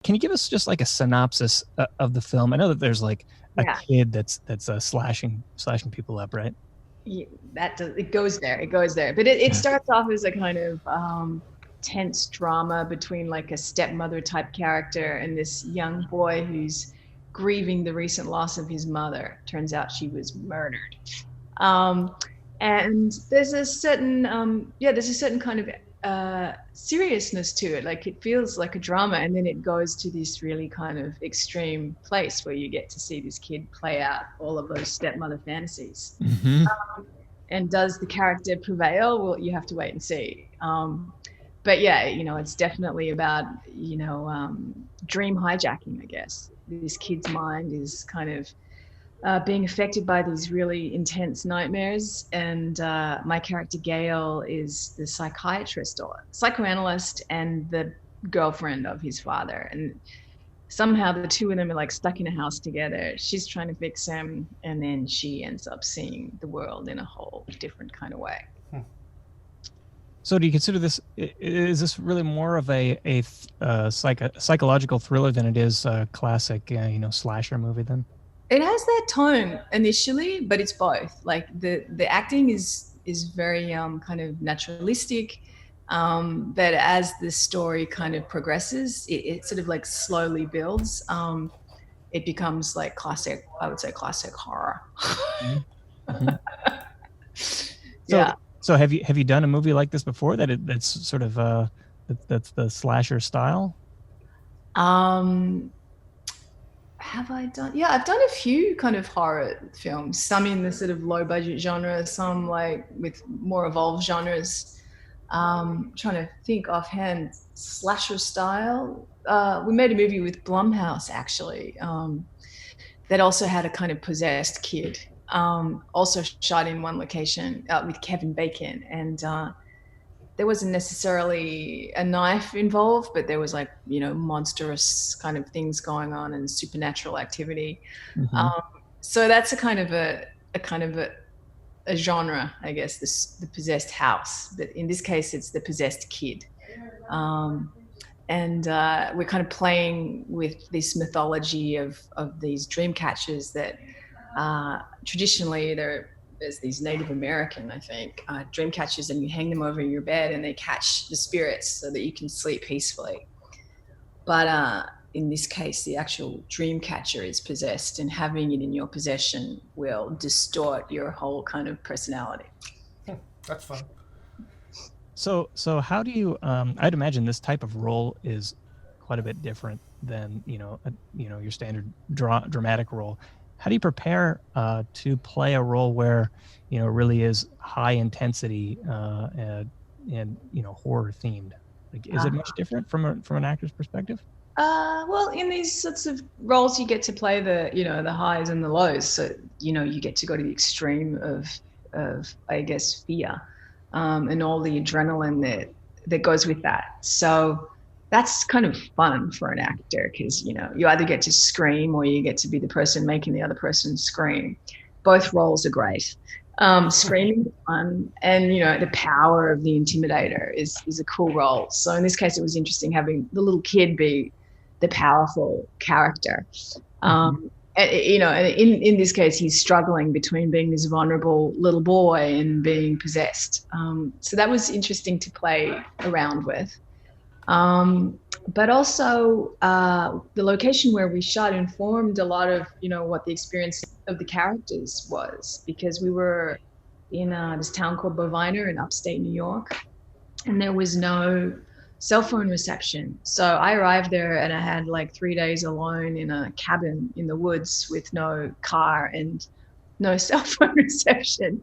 can you give us just like a synopsis of the film? I know that there's like a Yeah. kid that's slashing people up, right? Yeah, it goes there. It goes there. But it starts off as a kind of tense drama between like a stepmother type character and this young boy who's grieving the recent loss of his mother. Turns out she was murdered. Um, and there's a certain kind of seriousness to it. Like it feels like a drama, and then it goes to this really kind of extreme place where you get to see this kid play out all of those stepmother fantasies. Mm-hmm. And does the character prevail? Well, you have to wait and see. But yeah, it's definitely about, dream hijacking, I guess. This kid's mind is kind of being affected by these really intense nightmares. And my character, Gail, is the psychiatrist or psychoanalyst and the girlfriend of his father. And somehow the two of them are like stuck in a house together. She's trying to fix him, and then she ends up seeing the world in a whole different kind of way. So do you consider this, is this really more of a psychological thriller than it is a classic, slasher movie then? It has that tone initially, but it's both. Like the acting is very kind of naturalistic. But as the story kind of progresses, it sort of like slowly builds. It becomes like classic, I would say classic horror. Mm-hmm. Yeah. So have you done a movie like this before that's sort of that's the slasher style? Have I done? Yeah, I've done a few kind of horror films. Some in the sort of low budget genre, some like with more evolved genres. Trying to think offhand, slasher style. We made a movie with Blumhouse actually, that also had a kind of possessed kid. Also shot in one location with Kevin Bacon, and there wasn't necessarily a knife involved, but there was like, monstrous kind of things going on and supernatural activity. Mm-hmm. So that's a kind of a genre, I guess, the possessed house. But in this case, it's the possessed kid. And we're kind of playing with this mythology of these dream catchers that traditionally there's these Native American, I think, dream catchers, and you hang them over your bed and they catch the spirits so that you can sleep peacefully. But in this case, the actual dream catcher is possessed, and having it in your possession will distort your whole kind of personality. That's fun. So how do you? I'd imagine this type of role is quite a bit different than your standard dramatic role. How do you prepare to play a role where really is high intensity and horror themed? Like, is it much different from an actor's perspective? Well, in these sorts of roles, you get to play the highs and the lows. So you get to go to the extreme of I guess fear, and all the adrenaline that goes with that. So that's kind of fun for an actor, because you either get to scream or you get to be the person making the other person scream. Both roles are great. Screaming is fun, and the power of the intimidator is a cool role. So in this case, it was interesting having the little kid be the powerful character. And in this case, he's struggling between being this vulnerable little boy and being possessed. So that was interesting to play around with. But also the location where we shot informed a lot of what the experience of the characters was, because we were in this town called Bovina in upstate New York, and there was no cell phone reception. So I arrived there and I had like 3 days alone in a cabin in the woods with no car and no cell phone reception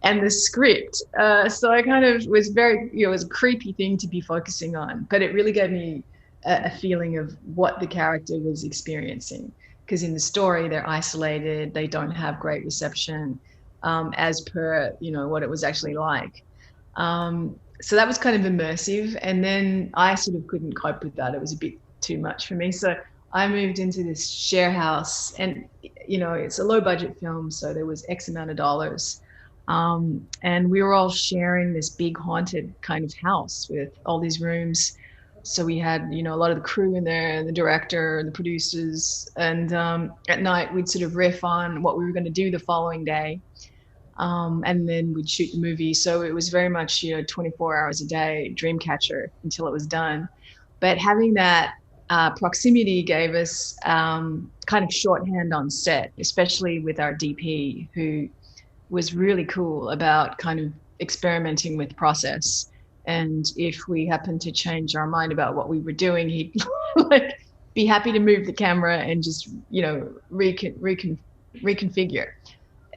and the script. So I kind of was it was a creepy thing to be focusing on, but it really gave me a feeling of what the character was experiencing. Because in the story, they're isolated, they don't have great reception, as per, what it was actually like. So that was kind of immersive. And then I sort of couldn't cope with that. It was a bit too much for me. So I moved into this share house, and it's a low budget film, so there was X amount of dollars, and we were all sharing this big haunted kind of house with all these rooms So we had, you know, a lot of the crew in there, the director, the producers, and at night we'd sort of riff on what we were going to do the following day, and then we'd shoot the movie. So it was very much, you know, 24 hours a day, Dreamkatcher until it was done. But having that proximity gave us kind of shorthand on set, especially with our DP, who was really cool about kind of experimenting with process. And if we happened to change our mind about what we were doing, he'd like be happy to move the camera and just, you know, reconfigure.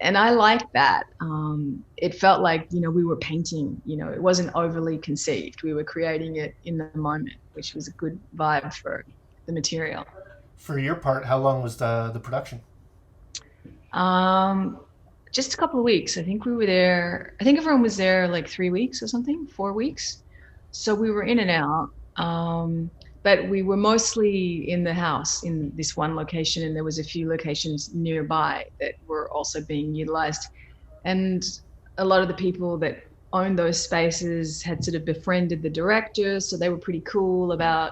And I liked that. It felt like, you know, we were painting, you know, it wasn't overly conceived. We were creating it in the moment, which was a good vibe for the material. For your part, how long was the production? Um, just a couple of weeks. I think we were there. I think everyone was there like 3 weeks or something, 4 weeks. So we were in and out. But we were mostly in the house in this one location, and there was a few locations nearby that were also being utilized. And a lot of the people that owned those spaces had sort of befriended the director, so they were pretty cool about,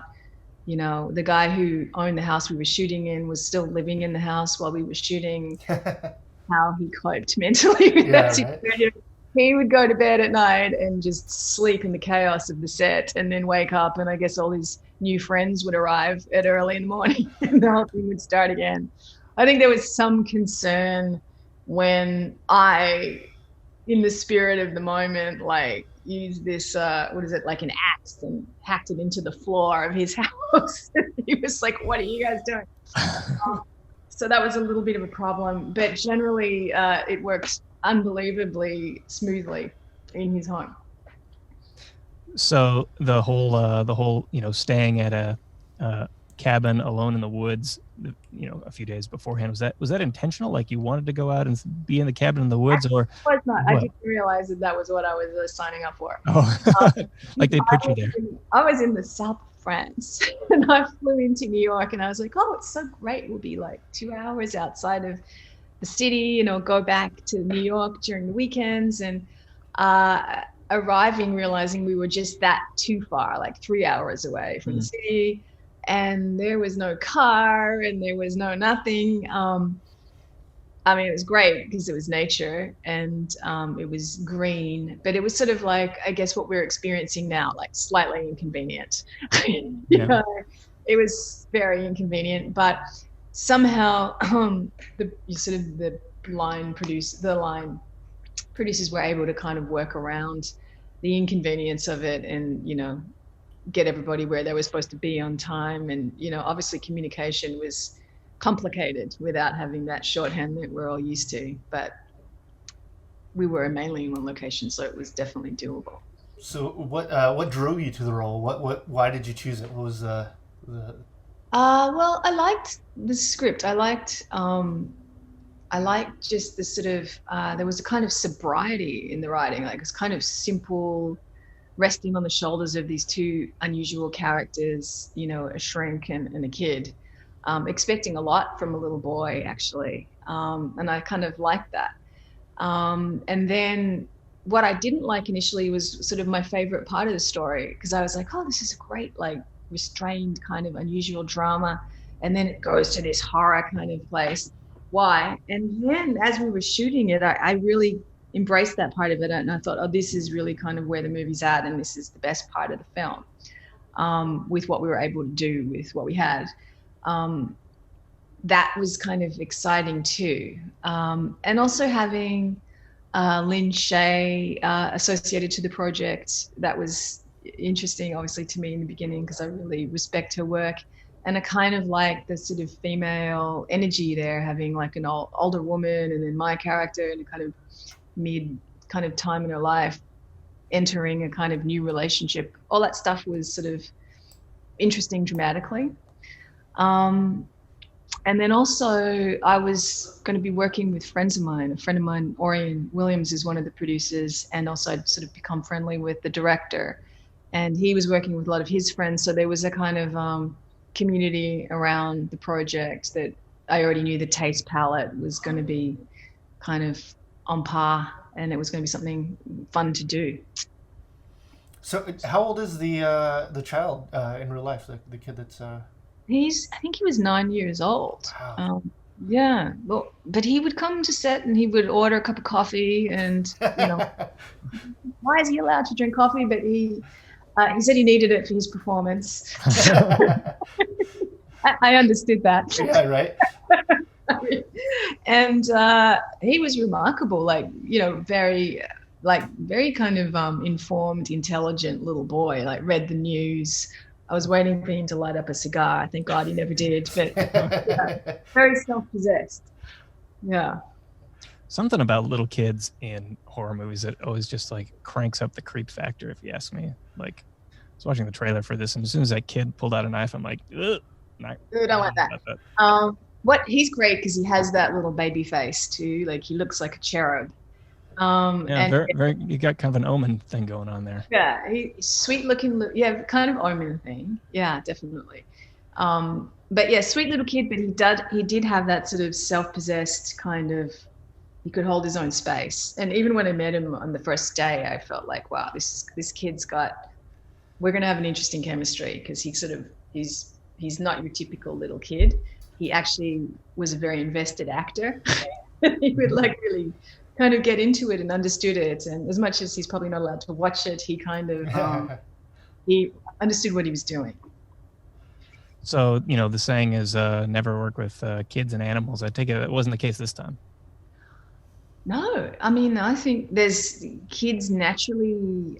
you know, the guy who owned the house we were shooting in was still living in the house while we were shooting. How he coped mentally with Yeah, that right. situation. He would go to bed at night and just sleep in the chaos of the set, and then wake up, and I guess all his new friends would arrive at early in the morning and the whole thing would start again. I think there was some concern when I, in the spirit of the moment, like used this what is it, like an axe, and hacked it into the floor of his house. He was like, what are you guys doing? So that was a little bit of a problem, but generally it worked unbelievably smoothly in his home. So the whole, you know, staying at a cabin alone in the woods, you know, a few days beforehand, was that intentional? Like you wanted to go out and be in the cabin in the woods, or It was not. I what? didn't realize that that was what I was signing up for. Oh, Um, like they put you there. I was in the south of France, and I flew into New York, and I was like, oh, it's so great. We'll be like 2 hours outside of the city, and I'll go back to New York during the weekends. And arriving, realizing we were just that too far, like 3 hours away from the city, and there was no car and there was no nothing. I mean, it was great because it was nature, and it was green, but it was sort of like, I guess, what we're experiencing now, like slightly inconvenient. You Yeah. know, it was very inconvenient, but somehow the sort of the line producers were able to kind of work around the inconvenience of it, and, you know, get everybody where they were supposed to be on time. And, you know, obviously communication was complicated without having that shorthand that we're all used to, but we were mainly in one location, so it was definitely doable. So what drove you to the role? Why did you choose it? What was the Well, I liked the script. I liked just the sort of there was a kind of sobriety in the writing, like it's kind of simple, resting on the shoulders of these two unusual characters, you know, a shrink and a kid, expecting a lot from a little boy, actually. And I kind of liked that. And then what I didn't like initially was sort of my favorite part of the story, because I was like, oh, this is a great, like, restrained kind of unusual drama. And then it goes to this horror kind of place. Why? And then as we were shooting it, I really embraced that part of it. And I thought, oh, this is really kind of where the movie's at. And this is the best part of the film, with what we were able to do with what we had. That was kind of exciting too. And also having Lynn Shay associated to the project, that was interesting, obviously, to me in the beginning, because I really respect her work. And I kind of like the sort of female energy there, having like an older woman, and then my character in a kind of mid kind of time in her life, entering a kind of new relationship. All that stuff was sort of interesting dramatically. And then also I was going to be working with friends of mine. A friend of mine, Orion Williams, is one of the producers, and also I'd sort of become friendly with the director. And he was working with a lot of his friends. So there was a kind of community around the project that I already knew the taste palette was going to be kind of on par, and it was going to be something fun to do. So, how old is the child in real life? The kid that's I think he was 9 years old. wow. Yeah, well, but he would come to set and he would order a cup of coffee, and why is he allowed to drink coffee? But he said he needed it for his performance. I understood that. Yeah, right. And he was remarkable, very kind of informed, intelligent little boy, like read the news. I was waiting for him to light up a cigar. Thank God he never did, but very self-possessed. Yeah. Something about little kids in horror movies that always just like cranks up the creep factor, if you ask me. Like, I was watching the trailer for this, and as soon as that kid pulled out a knife, I'm like, ugh. I don't like that. He's great because he has that little baby face too. Like, he looks like a cherub. You got kind of an Omen thing going on there. Yeah, he's sweet looking. Yeah, kind of Omen thing. Yeah, definitely. But yeah, sweet little kid. But he did have that sort of self-possessed kind of. He could hold his own space. And even when I met him on the first day, I felt like, wow, this kid's got. We're gonna have an interesting chemistry, because he's not your typical little kid. He actually was a very invested actor. He would like really kind of get into it and understood it. And as much as he's probably not allowed to watch it, he kind of he understood what he was doing. So, the saying is never work with kids and animals. I take it wasn't the case this time. No, I mean, I think there's kids naturally,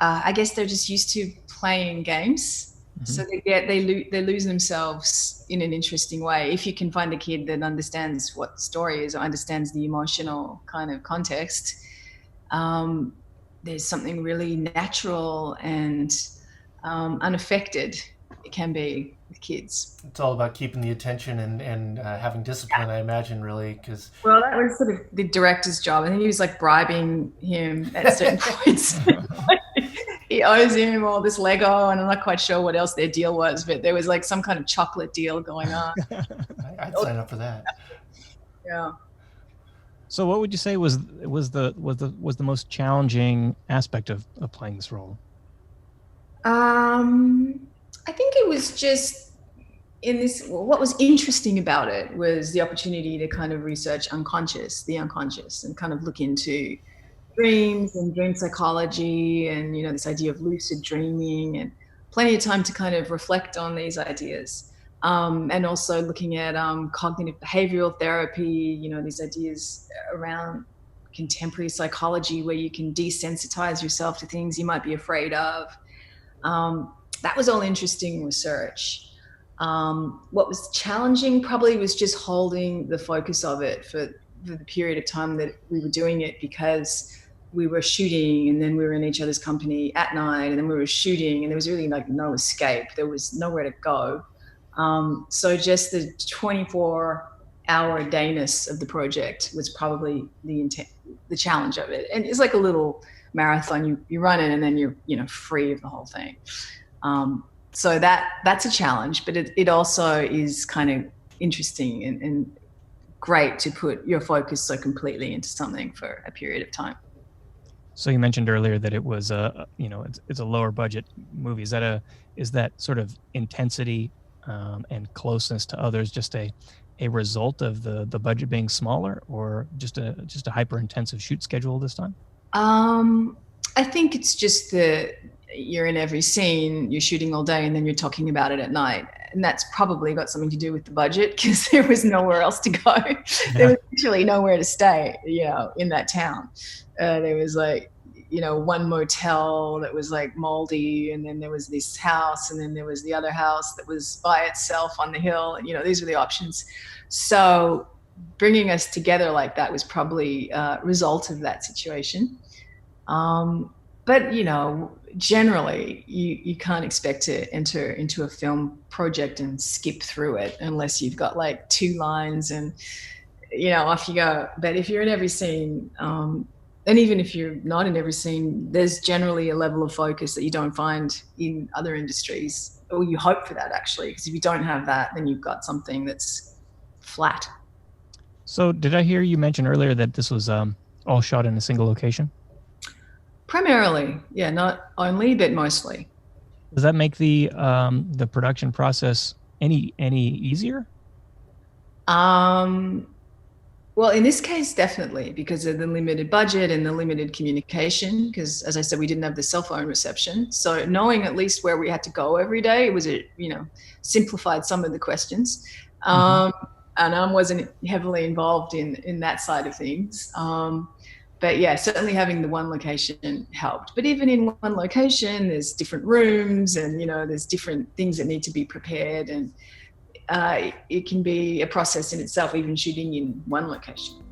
I guess they're just used to playing games. Mm-hmm. So they lose themselves in an interesting way. If you can find a kid that understands what the story is or understands the emotional kind of context, there's something really natural and unaffected it can be with kids. It's all about keeping the attention and having discipline, I imagine, really, because... Well, that was sort of the director's job. I think he was like bribing him at certain points. He owes him all this Lego, and I'm not quite sure what else their deal was, but there was like some kind of chocolate deal going on. I'd sign up for that. Yeah. So, what would you say was the most challenging aspect of playing this role? I think it was just what was interesting about it was the opportunity to kind of research the unconscious, and kind of look into dreams and dream psychology, and this idea of lucid dreaming, and plenty of time to kind of reflect on these ideas, and also looking at cognitive behavioral therapy, these ideas around contemporary psychology where you can desensitize yourself to things you might be afraid of. That was all interesting research. What was challenging probably was just holding the focus of it for the period of time that we were doing it, because we were shooting and then we were in each other's company at night, and then we were shooting, and there was really like no escape. There was nowhere to go. So just the 24-hour dayness of the project was probably the challenge of it. And it's like a little marathon. You run it and then you're free of the whole thing. So that's a challenge, but it also is kind of interesting and great to put your focus so completely into something for a period of time. So you mentioned earlier that it was it's a lower budget movie. Is that sort of intensity and closeness to others just a result of the budget being smaller, or just a hyper intensive shoot schedule this time? I think it's just you're in every scene, you're shooting all day, and then you're talking about it at night. And that's probably got something to do with the budget, because there was nowhere else to go. Yeah. There was literally nowhere to stay, in that town. There was like, one motel that was like moldy, and then there was this house, and then there was the other house that was by itself on the hill. And, these were the options. So bringing us together like that was probably a result of that situation. But, generally you can't expect to enter into a film project and skip through it unless you've got like 2 lines and, off you go. But if you're in every scene, and even if you're not in every scene, there's generally a level of focus that you don't find in other industries, or you hope for that, actually, because if you don't have that, then you've got something that's flat. So did I hear you mention earlier that this was all shot in a single location? Primarily, yeah, not only, but mostly. Does that make the production process any easier? Well, in this case, definitely, because of the limited budget and the limited communication. Because, as I said, we didn't have the cell phone reception. So, knowing at least where we had to go every day, it was simplified some of the questions. And I wasn't heavily involved in that side of things. But yeah, certainly having the one location helped. But even in one location, there's different rooms, and there's different things that need to be prepared, and it can be a process in itself, even shooting in one location.